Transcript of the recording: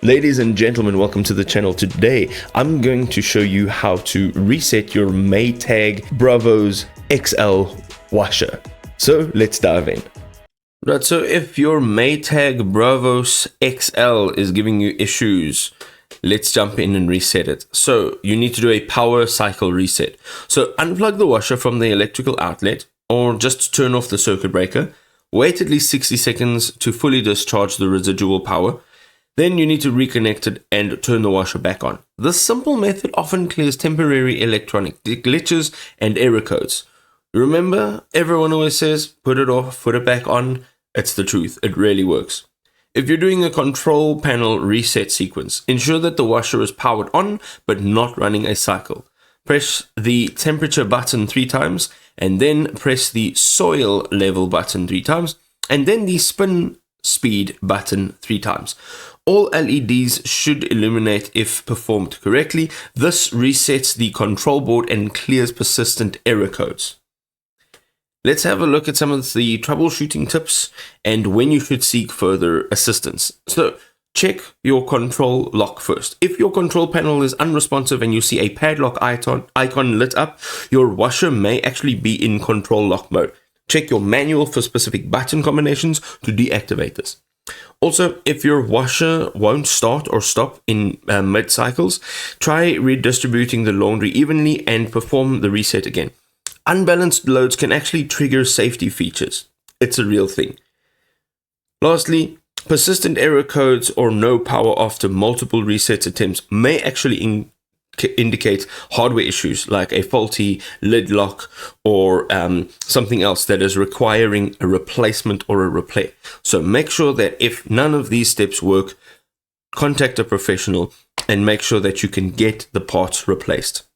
Ladies and gentlemen, welcome to the channel. Today, I'm going to show you how to reset your Maytag Bravos XL washer. So let's dive in. Right, so if your Maytag Bravos XL is giving you issues, let's jump in and reset it. So you need to do a power cycle reset. So unplug the washer from the electrical outlet or just turn off the circuit breaker. Wait at least 60 seconds to fully discharge the residual power. Then you need to reconnect it and turn the washer back on. This simple method often clears temporary electronic glitches and error codes. Remember, everyone always says, put it off, put it back on. It's the truth. It really works. If you're doing a control panel reset sequence, ensure that the washer is powered on but not running a cycle. Press the temperature button 3 times and then press the soil level button 3 times and then the spin speed button 3 times. All LEDs should illuminate if performed correctly. This resets the control board and clears persistent error codes. Let's have a look at some of the troubleshooting tips and when you should seek further assistance. So check your control lock first. If your control panel is unresponsive and you see a padlock icon lit up, your washer may actually be in control lock mode. Check your manual for specific button combinations to deactivate this. Also, if your washer won't start or stop in mid-cycles, try redistributing the laundry evenly and perform the reset again. Unbalanced loads can actually trigger safety features. It's a real thing. Lastly, persistent error codes or no power after multiple reset attempts may actually indicate hardware issues like a faulty lid lock or something else that is requiring a replacement or a repair. So make sure that if none of these steps work, contact a professional and make sure that you can get the parts replaced.